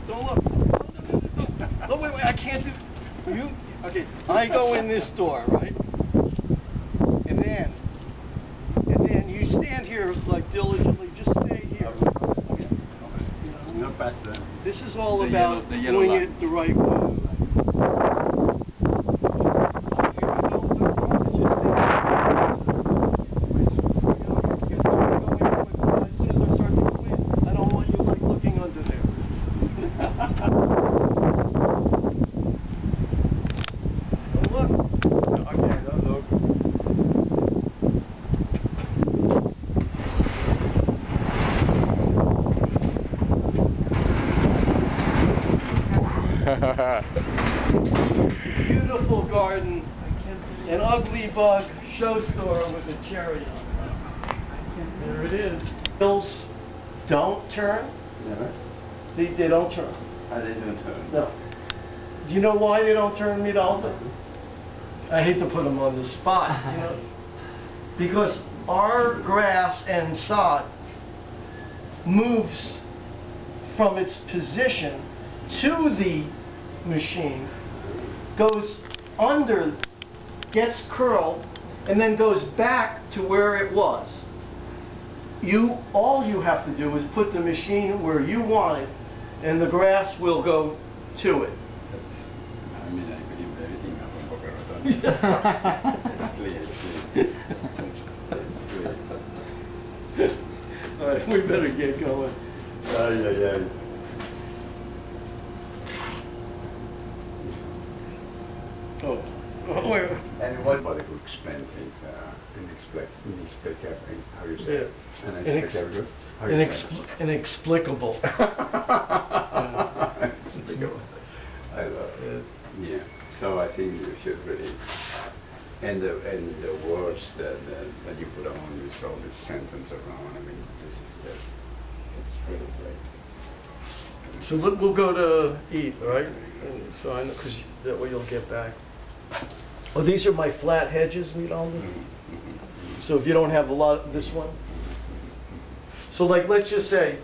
Don't look. No, wait, I can't do. You okay? I go in this door, right? And then you stand here like diligently. Just stay here. Okay. No past the. This is all about doing it the right way. Beautiful garden, an ugly bug show store with a cherry on it. There it is. Hills don't turn. Never. They don't turn. They don't turn. No. Do you know why they don't turn, Miralda? I hate to put them on the spot, you know, because our grass and sod moves from its position to the machine, goes under, gets curled, and then goes back to where it was. All you have to do is put the machine where you want it, and the grass will go to it. I mean, I believe everything about Boca Raton. It's clear, it's clear. All right, we better get going. Oh, wait. And what about could explain things inexplicable, how you say it? Inexplicable. Inexplicable. I love it. Yeah. So I think you should really, and the words that you put on this all this sentence around. I mean, this is just, it's really great. So we'll go to eat, all right? And so I know, because that way you'll get back. Oh, these are my flat hedges, Miralda. So if you don't have a lot, this one. So like, let's just say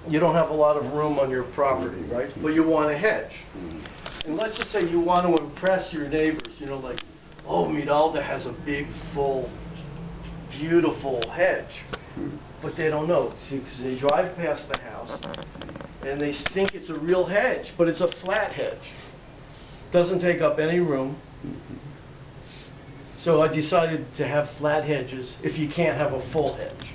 you don't have a lot of room on your property, right? But you want a hedge. And let's just say you want to impress your neighbors, you know, like, oh, Miralda has a big, full, beautiful hedge. But they don't know. See, because they drive past the house and they think it's a real hedge, but it's a flat hedge. Doesn't take up any room. So I decided to have flat hedges if you can't have a full hedge.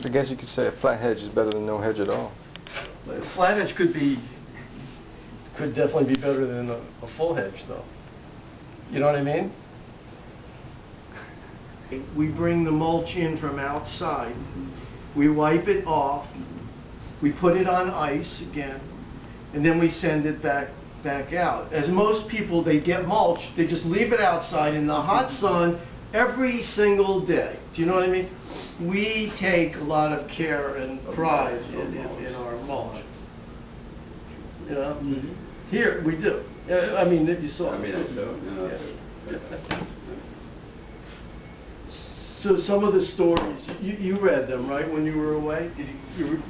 I guess you could say a flat hedge is better than no hedge at all. A flat hedge could definitely be better than a full hedge, though. You know what I mean? We bring the mulch in from outside. We wipe it off. We put it on ice again, and then we send it back out. As most people, they get mulch, they just leave it outside in the hot sun every single day. Do you know what I mean? We take a lot of care and pride in our mulch. You know? Here, we do. I mean, you saw it. I mean, I saw, you know. Yeah. So some of the stories, you read them, right, when you were away?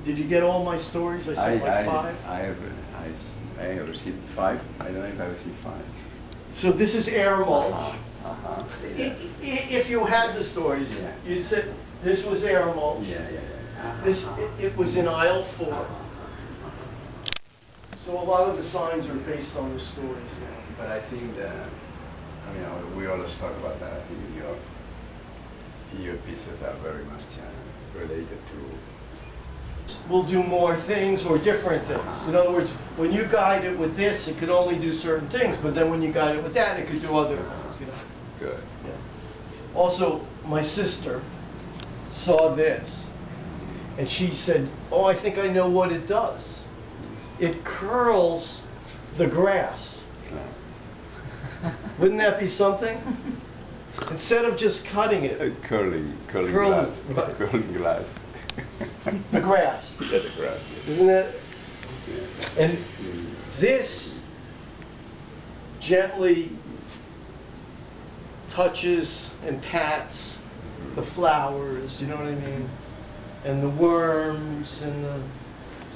Did you get all my stories? I sent like 5? I have received 5. I don't know if I received 5. So this is air mulch. Yeah. If you had the stories, you said this was air mulch. It was in aisle 4. So a lot of the signs are based on the stories now. But I think that, I mean, we always talk about that. I think your pieces are very much related to. We'll do more things or different things. In other words, when you guide it with this, it could only do certain things, but then when you guide it with that, it could do other things. You know? Good. Yeah. Also, my sister saw this, and she said, "Oh, I think I know what it does. It curls the grass." Wouldn't that be something? Instead of just cutting it. Curling glass. Right. Curling glass. The grass. Yeah, the grass. Yes. Isn't it? Yeah. And this gently touches and pats the flowers, you know what I mean? and the worms and the...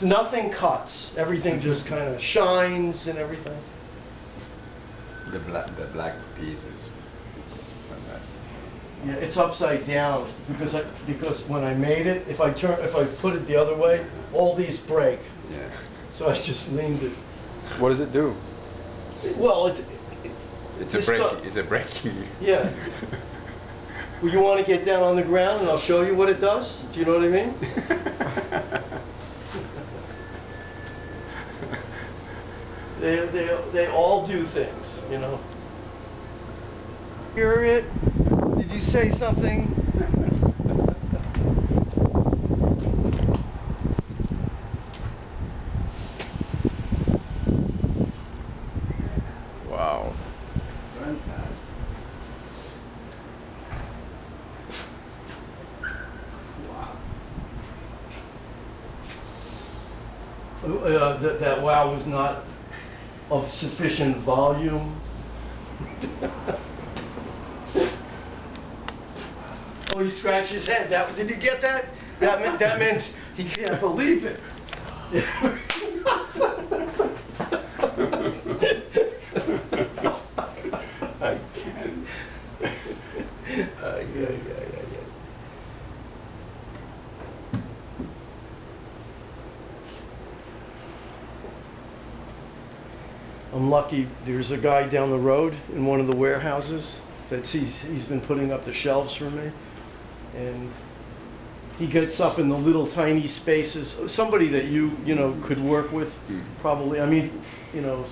So nothing cuts. Everything just kind of shines and everything. The black piece it's fantastic. Yeah, it's upside down because when I made it, if I put it the other way, all these break. Yeah. So I just leaned it. What does it do? Well, It's a breaking. Yeah. Well, you want to get down on the ground and I'll show you what it does? Do you know what I mean? They all do things, you know. Hear it? Did you say something? Wow. Fantastic. Wow. That wow was not of sufficient volume. Oh, he scratched his head. Did you get that? That meant he can't believe it. I can't. Yeah. I'm lucky. There's a guy down the road in one of the warehouses that he's been putting up the shelves for me, and he gets up in the little tiny spaces. Somebody that you know could work with, probably. I mean, you know.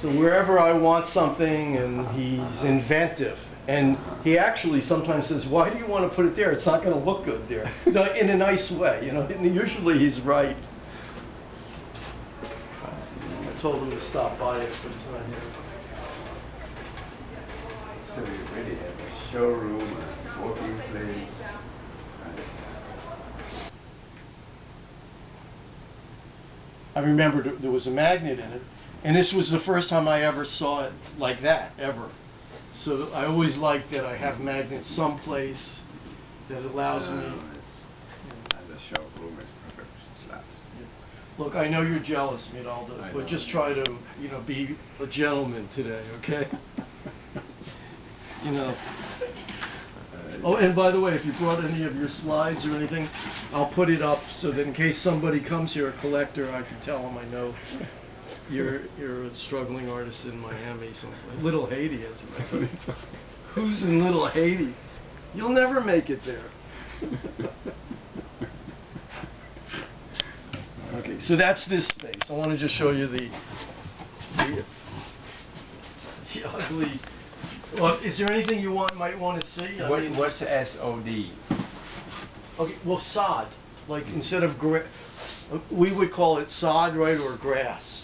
So wherever I want something, and he's inventive, and he actually sometimes says, "Why do you want to put it there? It's not going to look good there." No, in a nice way, you know. And usually he's right. I told him to stop by it, but it's not here. So we really have a showroom, a working place. I remember there was a magnet in it, and this was the first time I ever saw it like that, ever. So I always like that I have magnets someplace that allows me... As a showroom, it's perfect. Slap. Look, I know you're jealous, Miralda, but just try to, be a gentleman today, okay? Oh, and by the way, if you brought any of your slides or anything, I'll put it up so that in case somebody comes here, a collector, I can tell them I know you're a struggling artist in Miami, someplace. Little Haiti, as a matter of fact. Who's in Little Haiti? You'll never make it there. Okay, so that's this space. I want to just show you the ugly... Well, is there anything you might want to see? What's SOD? Okay, well, sod. Like, instead of we would call it sod, right, or grass.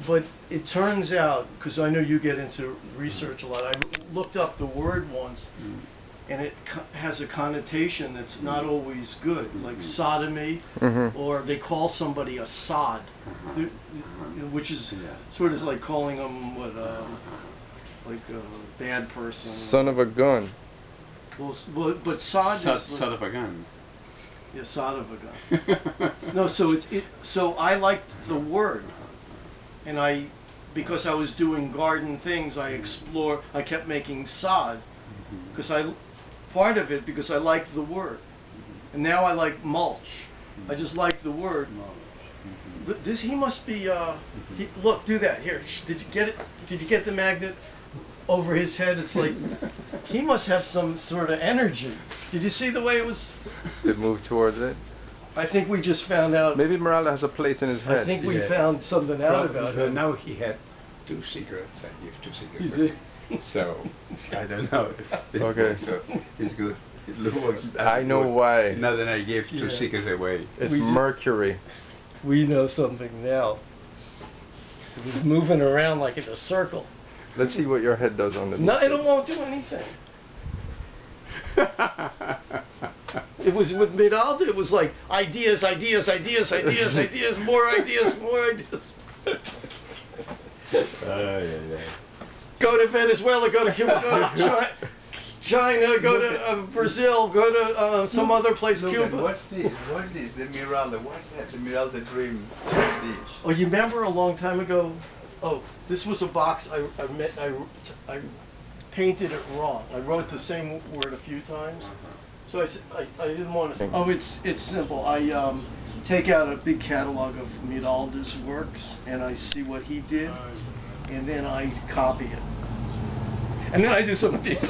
But it turns out, because I know you get into research a lot, I looked up the word once, and it has a connotation that's not always good, like sodomy, or they call somebody a sod, which is sort of like calling them like a bad person. Son of a gun. Well, but sod is... Son of a gun. Yeah, sod of a gun. No, so I liked the word, and because I was doing garden things, I kept making sod, because part of it because I liked the word, and now I like mulch. I just like the word. He must be. Look, do that here. Did you get it? Did you get the magnet over his head? It's like he must have some sort of energy. Did you see the way it was? It moved towards it. I think we just found out. Maybe Miralda has a plate in his head. I think we found something out about him. Now he had 2 secrets. I give 2 secrets. You did? So I don't know. Okay. So it's good. It looks. I know why. Now that I gave 2 secrets away. It's mercury. We know something now. It was moving around like in a circle. Let's see what your head does on the... No, it won't do anything. It was with Miralda, it was like ideas, more ideas. Go to Venezuela, go to Cuba, China, go to Brazil, go to some other place, Look, Cuba. what's this? What's this? The Miralda. What's that? The Miralda Dream. What's this? Oh, you remember a long time ago? Oh, this was a box. I painted it wrong. I wrote the same word a few times. So I didn't want to. Oh, it's simple. I take out a big catalog of Miralda's works, and I see what he did, and then I copy it. And then I do some of these.